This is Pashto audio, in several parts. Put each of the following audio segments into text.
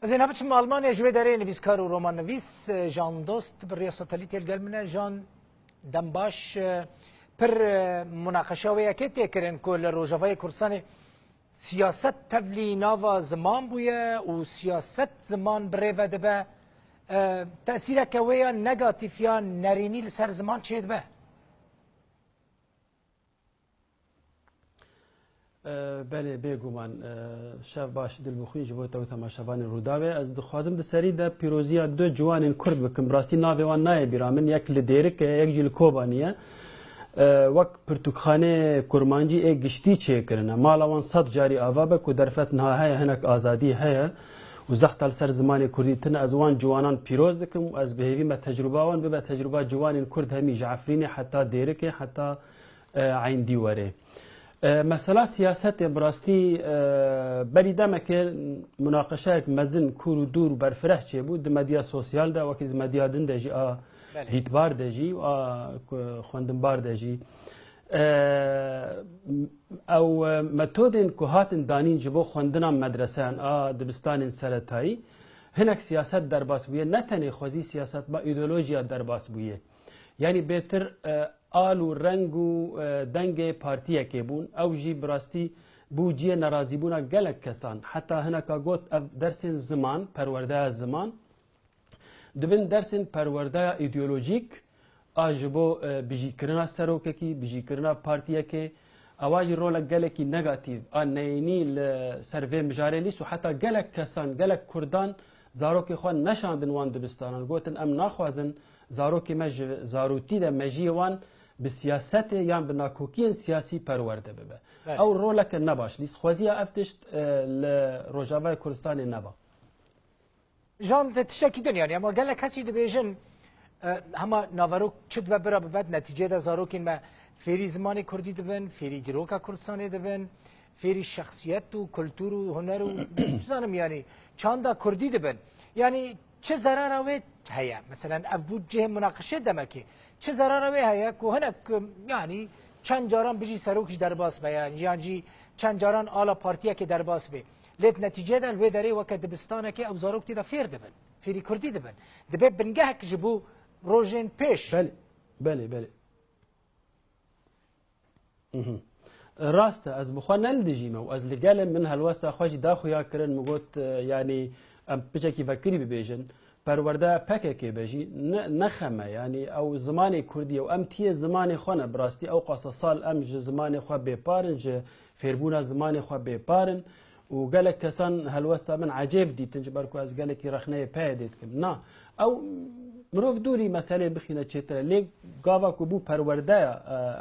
زين هبتش من ألمانيا جوي داري نفيس كارو رومان نفيس جان دوست بالرئاسة تاليتي القلمنا جان دمباش پر مناقشه و یکی تکرین کل روجاوای کردستان سیاست تبلی نوا زمان بویه و سیاست زمان بریو دبه تأثیر کویا نگاتیف یا نرینی لسر زمان چید به؟ بله بگومان شب باش دل بخوی جبوی تو تماشاوان روداوی از دخوازم دسری ده پیروزی دو جوان کرد بکم راستی ناوی وان نای بیرامن یک لدیرک یک جیل کوبانیه وقت پرتوخانه کرمانجی یک گشتی چه کرنه مالوان صد جاری آوابه که درفت نهایی هنک آزادی هیا و زخت سر زمان کردی تن از وان جوانان پیروز دکم و از بهیوی ما تجربه وان به تجربه جوان کرد همی جعفرین حتی دیرکه حتی عین دیواره مثلا سیاست براستی بری دمه که مناقشه مزن کور و دور برفره چه بود دمدیا سوسیال ده وقتی دمدیا دن دجی دیتبار دجی و خوندنبار دجی او متودن که هاتن دانین جبو خوندنا مدرسان دبستان سرطایی هنک سیاست در باس بویه نه تنه خوزی سیاست با ایدئولوژیا در باس بویه یعنی بهتر آل و رنگ و دنگ پارتیه که بون او جی براستی بو جی نرازی بونا گلک کسان حتی هنکا گوت درس زمان پرورده زمان دبن درس پرورده ایدئولوژیک آجبو بجی کرنا سروکه کی بجی کرنا پارتیه که اواج رولا گلکی نگاتیو آنینی سروی مجاره لیست و حتی گلک کسان گلک کردان زاروکی خوان نشاندن وان دبستانان گوتن ام ناخوازن زاروکی مج زاروتی ده مجی وان به سیاست یا به ناکوکی سیاسی پرورده ببه او رولک نباش لیست خوازی افتشت لروجاوای کردستان نبا جان تشکی دنیا یعنی اما گله کسی دبیجن هما ناوروک چد ببره بعد نتیجه ده زاروکین ما فری زمان کردی دبن فری گروکا کردستانی دبن فری شخصیت و کلتور و هنر و چنانم یعنی چاندا کردی دبن یعنی چه ضرر وید هيا مثلا ابو جه مناقشه دمكي چه ضرر وي هيا کو هنك يعني چند جاران بيجي سروكش درباس بيان يعني چند جاران آلا پارتيا كي درباس بي ليت نتيجه ده الوي داري وقت دبستانه كي او زاروك تي فير دبن فيري كردي دبن دبي بنجهك جبو روجين بيش بله راسته از بخوا نلدجيمه و از لقال من هالواسطه خواجي داخو يا كرن مقوت يعني ام بيجي فكري ببيجن پرورده پکه که بجی نخمه یعنی او زمان کردی او ام تی زمان خونه براستی او قصه سال ام زمان خو بپارن ج فربونا زمان خو بپارن و گلک کسان هلوسته من عجیب دی تنج برکو از گلکی رخنه پیدید کن نه او مروف دوری مسئله بخینه چتره لی گاوا کو بو پرورده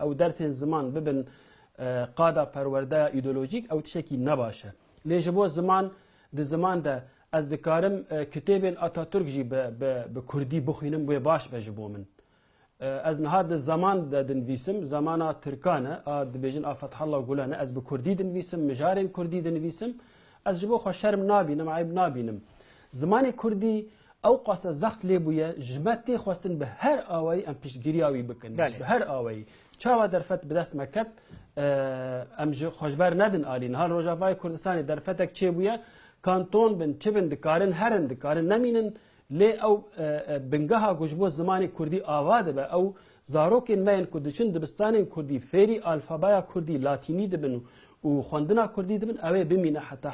او درس زمان ببن قاده پرورده ایدئولوژیک او تشکی نباشه لی جبو زمان ده از دکارم کتابین آتاتورک جی به کردی بخوینم و باش بجبو من از نهاد زمان دنویسم زمانا ترکانه دبیجن فتح الله گلانه از به کردی دنویسم مجارین کردی دنویسم از جبو خو شرم نابینم عیب نابینم زمان کردی او قاس زخت لیبویه جمعتی خواستن به هر آوایی ام پیشگیریاوی بکن به هر آوایی چاوا درفت بدست مکت ام خوشبر ندن آلین ها روجاوای کردستانی درفتک چه بویه کانتون بن چبن دکارن هرن دکارن نمینن لی او بنگها گوشبو زمان کردی آواده به او زاروکین مین کردشن دبستان کردی فری الفابایا کردی لاتینی دبن و خواندنا کردی دبن اوه بمینه حتی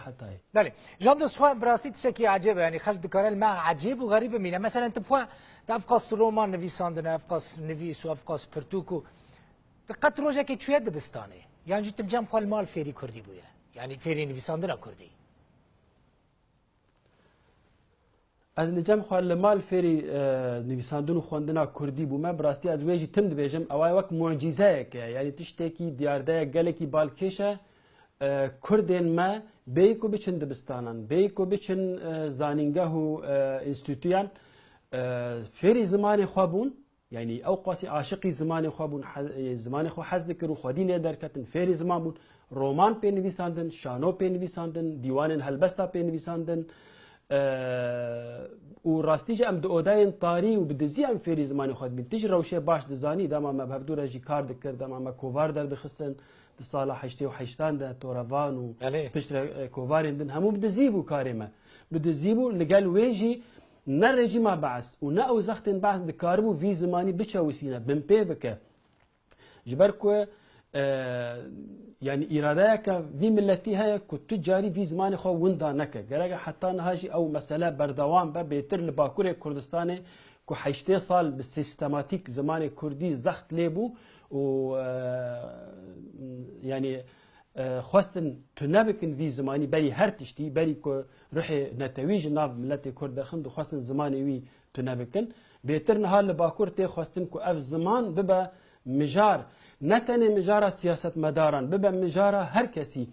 بله جان دو سوال براستی تشکی عجیبه یعنی خرج دکارن ما عجیب و غریب مینه مثلا انت بخوا افقاس رومان نویساندن افقاس نویس و افقاس پرتوکو دقت روزه که چویه دبستانه یعنی جیتم جمع خوال مال فری کردی بویه یعنی فری نویساندن کردی از لجم خوال مال فری نویساندن و خواندنا کردی بومه براستی از ویجی تم دبیجم اوای وقت معجزه که یعنی تشتکی دیارده گلکی بالکشه کردین ما بیکو بچن دبستانان بیکو بچن زانینگه و انستیتویان فری زمان خوابون یعنی او قاسی عاشقی زمان خوابون زمان خو حز کرو خودی نه درکتن فری زمان بود رمان پی نویساندن شانو پی نویساندن دیوان هلبستا پی نویساندن و راستیج ام دو اوداین طاری و بدزی ام فری زمانی خود بین تیج روشه باش دزانی دما ما بهدور جی کار دکر دما ما کووار در دخستن د سال 88 ده توروان و پشتر کووارین دن همو بدزی بو کارما بدزی بو لگل ویجی نه رژیم بعث و نه او زختن بعث د کاربو وی زمانی بچوسینه بن پی بک جبر کو يعني إرادة في ملتي هي كنت تجاري في زمان خو وندا نكا جرجع حتى نهاجي أو مسألة بردوام بيتر لباكورة كردستان كو حيشتي صال بالسيستماتيك زمان كردي زخت ليبو و يعني خواستن تنابكن في زماني بري هرتشتي بري كو روحي نتويج ناب ملتي كرد خند خواستن زماني وي تنابكن بيتر نهار لباكورتي خواستن كو اف زمان ببا مجار نتنه مجارة سياسة مداران ببا مجارة هر كسي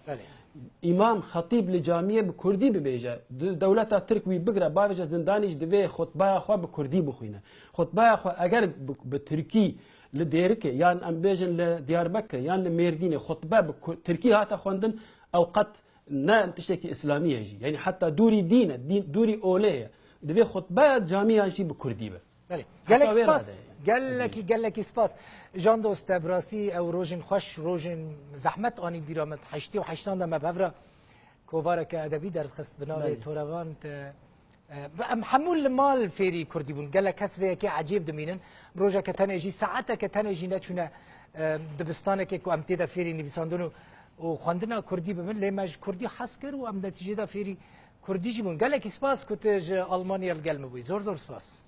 امام خطيب لجامعه بكردي ببيجا دولتا تركوي بقرا باوجا زندانيش دوي خطبه خو بكردي بخوينه خطبه خو اگر بتركي لديركه يعني ام بيجن لدياربكر يعني لميردين خطبه بتركي هاتا خوندن اوقات نا تشتكي اسلاميه يجي يعني حتى دوري دين دوري اوليه دوي خطبه جامعه يجي بكردي قال لك سباس قال لك سباس جان دوست براسي او روجن خوش روجن زحمت اني بيرامت 88 ما بفرا كوبارك ادبي در خست بناوي توروان ام حمول المال فيري كردي بون قال لك هسه كي عجيب دمينن روجا كتنجي ساعتها كتنجي نتشنا دبستانك كو امتدا فيري نيساندونو وخواندنا كردي بمن لماج كردي حسكر وام نتيجه فيري كردي جيبون قال لك سباس كنت المانيا القلم بوي زور سباس